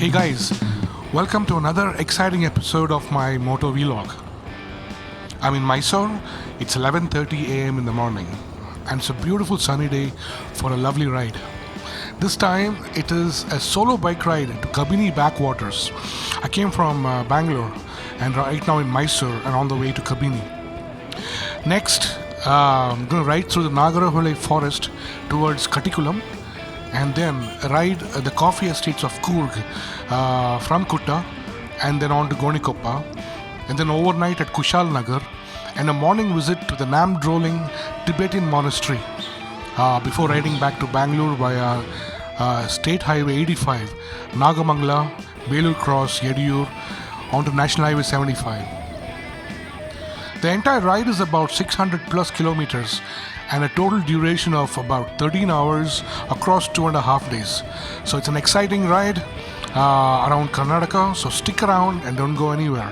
Hey guys, welcome to another exciting episode of my Motovlog. I'm in Mysore. It's 11:30 a.m. in the morning, and it's a beautiful sunny day for a lovely ride. This time it is a solo bike ride to Kabini Backwaters. I came from Bangalore and right now in Mysore and on the way to Kabini. Next, I'm going to ride through the Nagarahole Forest towards Kattikullam and then ride the coffee estates of Coorg from Kutta and then on to Bylekuppe and then overnight at Kushal Nagar and a morning visit to the Namdroling Tibetan Monastery before riding back to Bangalore via State Highway 85, Nagamangala, Belur Cross, Yediyur onto National Highway 75. The entire ride is about 600 plus kilometers and a total duration of about 13 hours across 2.5 days. So it's an exciting ride around Karnataka, so stick around and don't go anywhere.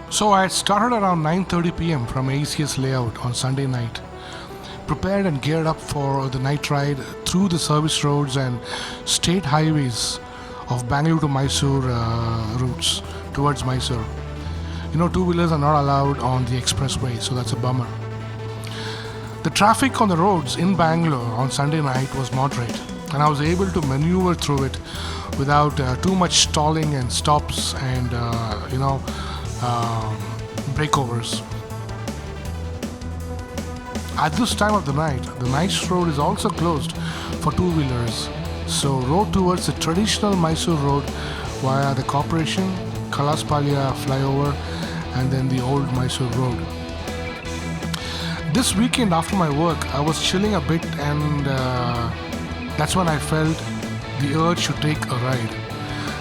So I had started around 9:30 p.m. from AECS Layout on Sunday night, prepared and geared up for the night ride through the service roads and state highways of Bangalore to Mysore routes towards Mysore. You know, two-wheelers are not allowed on the expressway, so that's a bummer. The traffic on the roads in Bangalore on Sunday night was moderate, and I was able to maneuver through it without too much stalling and stops and breakovers. At this time of the night, the nice road is also closed for two-wheelers, so rode towards the traditional Mysore road via the Corporation, Kalaspalya flyover and then the old Mysore road. This weekend after my work, I was chilling a bit and that's when I felt the urge to take a ride.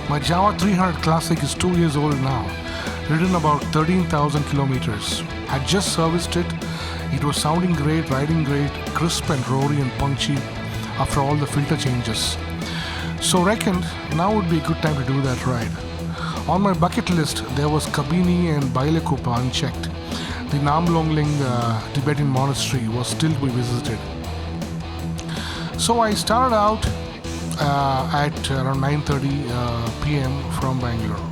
My Jawa 300 Classic is 2 years old now, ridden about 13,000 kilometers. I just serviced it. It was sounding great, riding great, crisp and roary and punchy after all the filter changes. So reckoned now would be a good time to do that ride. On my bucket list there was Kabini and Bylekuppe unchecked. The Namdroling Tibetan Monastery was still to be visited. So I started out at around 9:30 p.m. from Bangalore.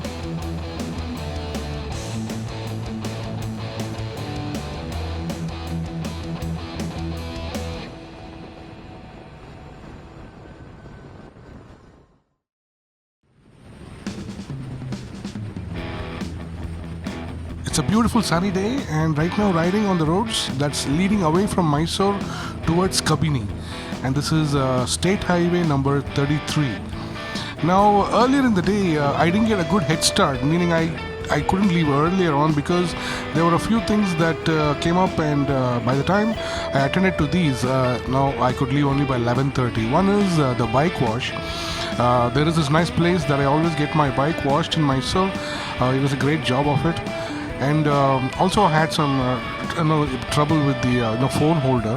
It's a beautiful sunny day and right now riding on the roads that's leading away from Mysore towards Kabini, and this is State Highway number 33. Now earlier in the day I didn't get a good head start, meaning I couldn't leave earlier on because there were a few things that came up and by the time I attended to these, now I could leave only by 11:30. One is the bike wash. There is this nice place that I always get my bike washed in Mysore. It was a great job of it. And also had some trouble with the phone holder.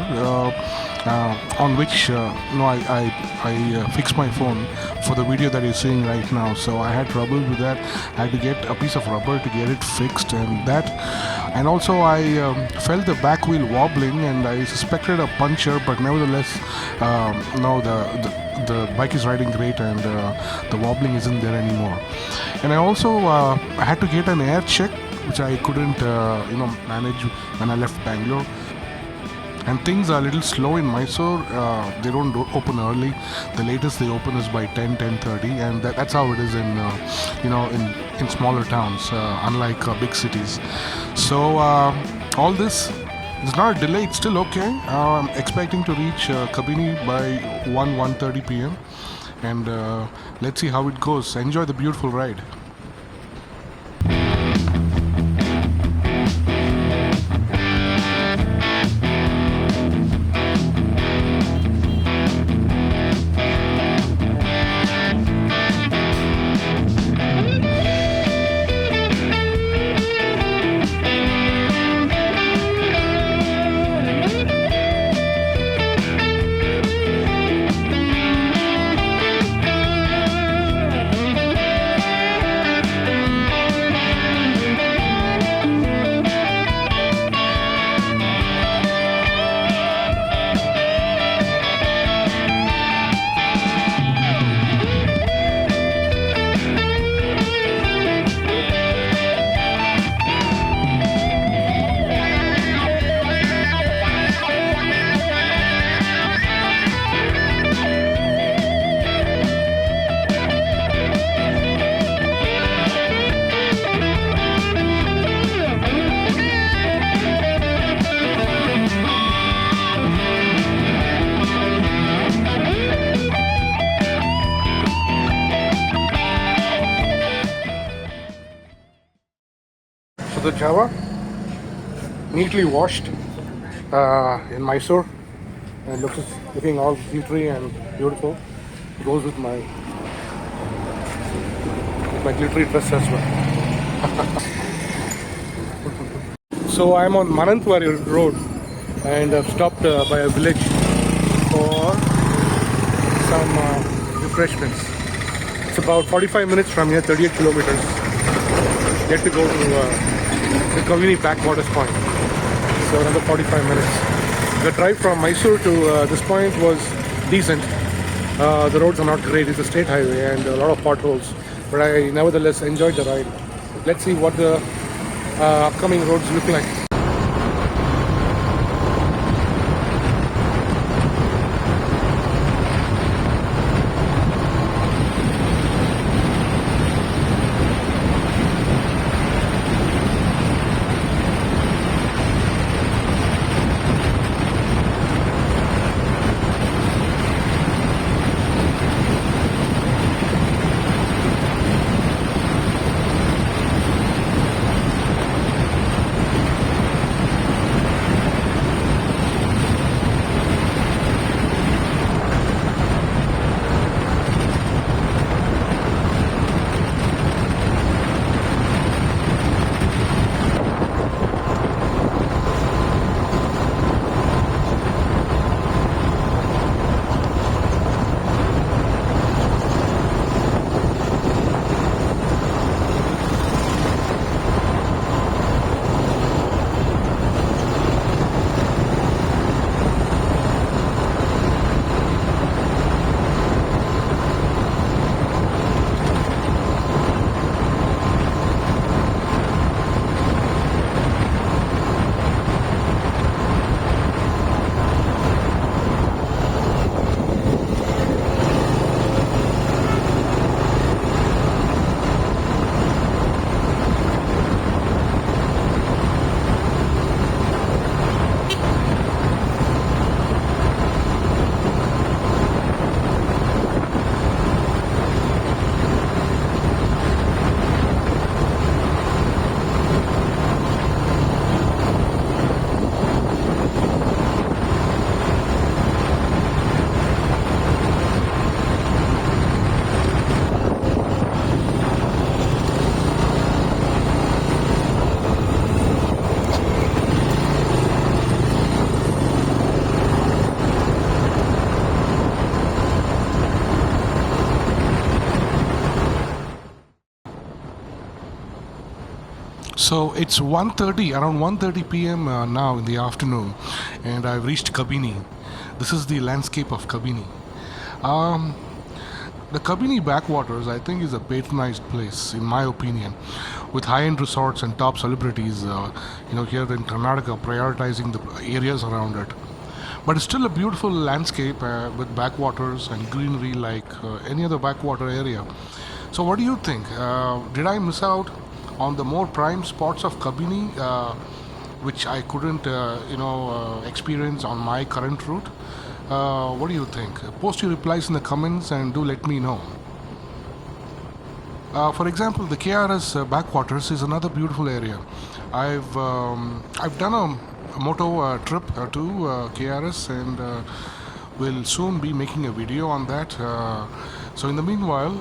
on which I fixed my phone for the video that you're seeing right now. So I had trouble with that. I had to get a piece of rubber to get it fixed, and also I felt the back wheel wobbling, and I suspected a puncture, but nevertheless, no, the bike is riding great, and the wobbling isn't there anymore. And I also had to get an air check, which I couldn't manage when I left Bangalore. And things are a little slow in Mysore. They don't open early. The latest they open is by 10:30, and that's how it is in in smaller towns, unlike big cities. So all this is not a delay. It's still okay. I'm expecting to reach Kabini by 1:30 p.m. And let's see how it goes. Enjoy the beautiful ride. The Jawa, neatly washed in Mysore, and looking all glittery and beautiful. It goes with my glittery dress as well. So I'm on Manantwari Road, and I've stopped by a village for some refreshments. It's about 45 minutes from here, 38 kilometers. Get to go to the Kabini Backwaters point. So another 45 minutes. The drive from Mysore to this point was decent. The roads are not great. It's a state highway and a lot of potholes. But I nevertheless enjoyed the ride. Let's see what the upcoming roads look like. So it's 1:30, around 1:30 p.m. Now in the afternoon, and I've reached Kabini. This is the landscape of Kabini. Um, the Kabini Backwaters, I think, is a patronized place, in my opinion, with high-end resorts and top celebrities, here in Karnataka, prioritizing the areas around it. But it's still a beautiful landscape with backwaters and greenery like any other backwater area. So, what do you think? Did I miss out on the more prime spots of Kabini, which I couldn't, experience on my current route? What do you think? Post your replies in the comments and do let me know. For example, the KRS backwaters is another beautiful area. I've done a moto trip to KRS and will soon be making a video on that. So in the meanwhile,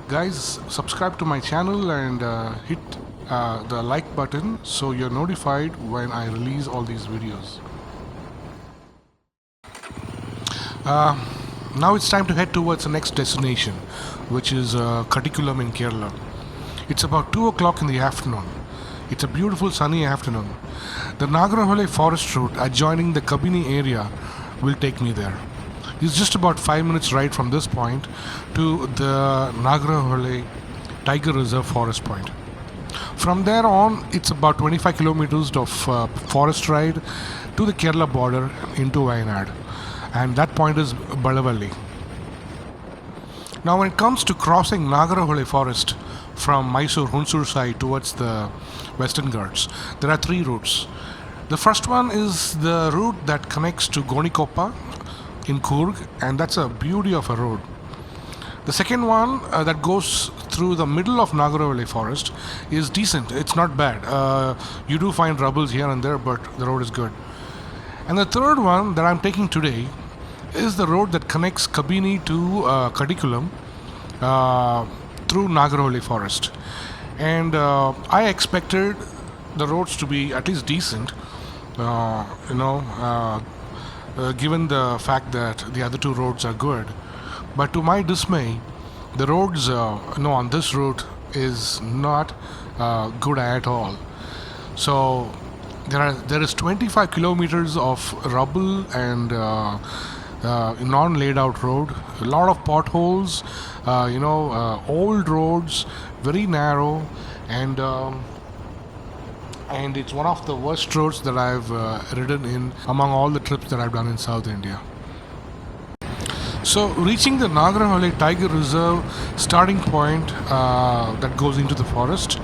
guys, subscribe to my channel and hit the like button so you're notified when I release all these videos. Now it's time to head towards the next destination, which is Kattikulam in Kerala. It's about 2 o'clock in the afternoon. It's a beautiful sunny afternoon. The Nagarahole Forest route adjoining the Kabini area will take me there. It's just about 5 minutes ride from this point to the Nagarahole Tiger Reserve Forest Point. From there on, it's about 25 kilometers of forest ride to the Kerala border into Wayanad. And that point is Bavali. Now when it comes to crossing Nagarahole Forest from Mysore, Hunsur side towards the Western Ghats, there are 3 routes. The first one is the route that connects to Bylekuppe in Coorg, and that's a beauty of a road. The second one that goes through the middle of Nagarahole Forest is decent. It's not bad. You do find rubbles here and there, but the road is good. And the third one that I'm taking today is the road that connects Kabini to Kattikullam through Nagarahole Forest. And I expected the roads to be at least decent, given the fact that the other 2 roads are good. But to my dismay, the roads on this route is not good at all. So there is 25 kilometers of rubble and non-laid out road, a lot of potholes, old roads, very narrow, and it's one of the worst roads that I've ridden in among all the trips that I've done in South India. So reaching the Nagarahole Tiger Reserve starting point that goes into the forest.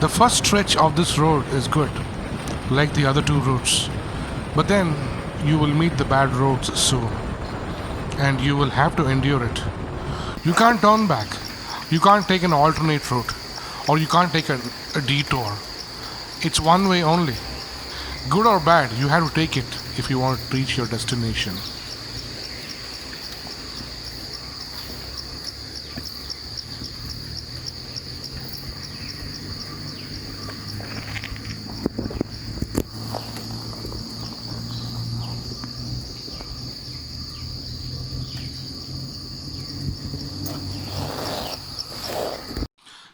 The first stretch of this road is good, like the other 2 routes. But then you will meet the bad roads soon, and you will have to endure it. You can't turn back. You can't take an alternate route, or you can't take a detour. It's one way only. Good or bad, you have to take it if you want to reach your destination.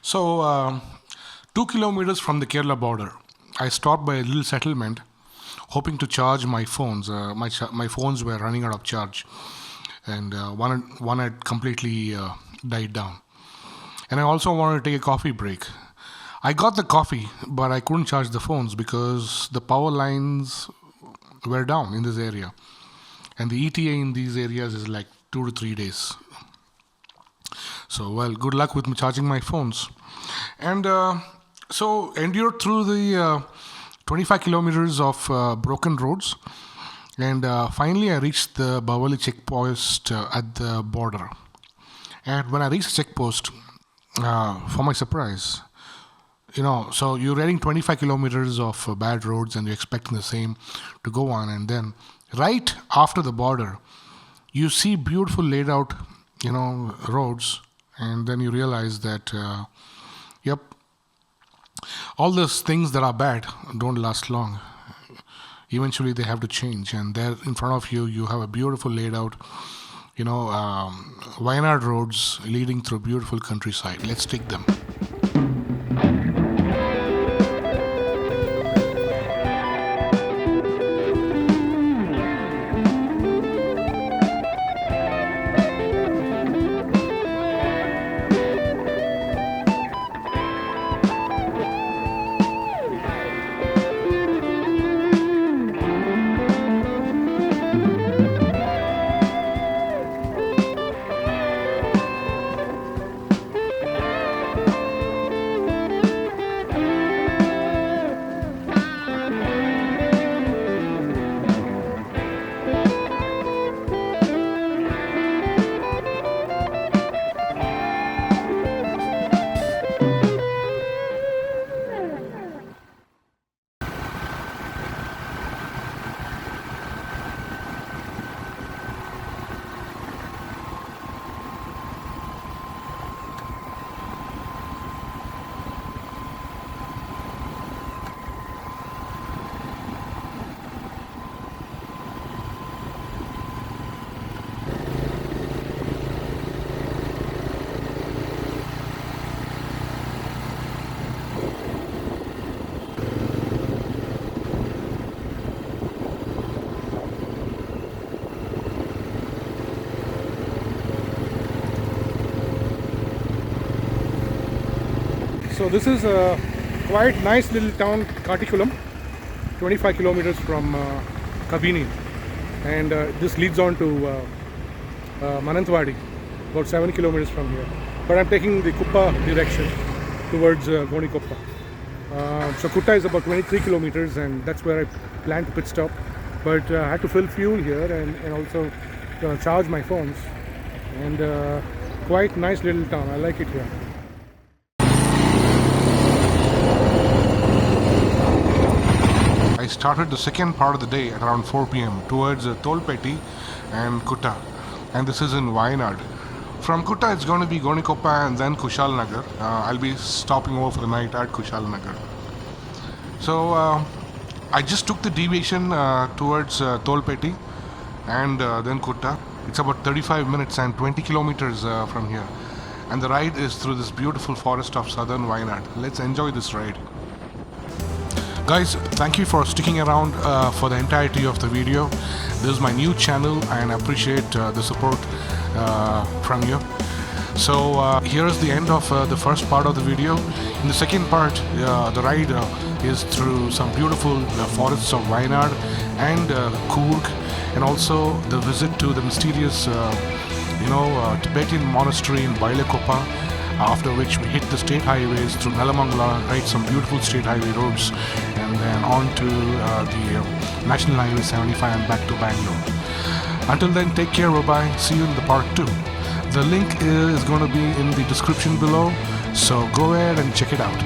So, 2 kilometers from the Kerala border, I stopped by a little settlement, hoping to charge my phones. My phones were running out of charge, and one had completely died down. And I also wanted to take a coffee break. I got the coffee, but I couldn't charge the phones because the power lines were down in this area, and the ETA in these areas is like 2 to 3 days. So, well, good luck with charging my phones. And so, endured through the 25 kilometers of broken roads. And finally, I reached the Bavali checkpost at the border. And when I reached the checkpost, for my surprise, so you're riding 25 kilometers of bad roads and you're expecting the same to go on. And then right after the border, you see beautiful laid out, roads. And then you realize that, yep, all those things that are bad don't last long. Eventually they have to change. And there in front of you, you have a beautiful laid out, Wayanad roads leading through beautiful countryside. Let's take them. So this is a quite nice little town, Kattikullam, 25 kilometers from Kabini, and this leads on to Manantwadi, about 7 kilometers from here. But I'm taking the Kuppa direction towards Gonikoppa. So Kutta is about 23 kilometers, and that's where I plan to pit stop. But I had to fill fuel here and also charge my phones. And quite nice little town. I like it here. I started the second part of the day at around 4 p.m. towards Tolpeti and Kutta, and this is in Wayanad. From Kutta it's going to be Gonikoppa and then Kushal Nagar. I'll be stopping over for the night at Kushal Nagar. So I just took the deviation towards Tolpeti and then Kutta. It's about 35 minutes and 20 kilometers from here, and the ride is through this beautiful forest of southern Wayanad. Let's enjoy this ride. Guys, thank you for sticking around for the entirety of the video. This is my new channel and I appreciate the support from you. So here's the end of the first part of the video. In the second part, the ride is through some beautiful forests of Wayanad and Coorg, and also the visit to the mysterious Tibetan monastery in Bylekuppe. After which we hit the state highways through Nelamangala, ride some beautiful state highway roads, and then on to the National Highway 75 and back to Bangalore. Until then, take care, bye-bye. See you in the part 2. The link is going to be in the description below, so go ahead and check it out.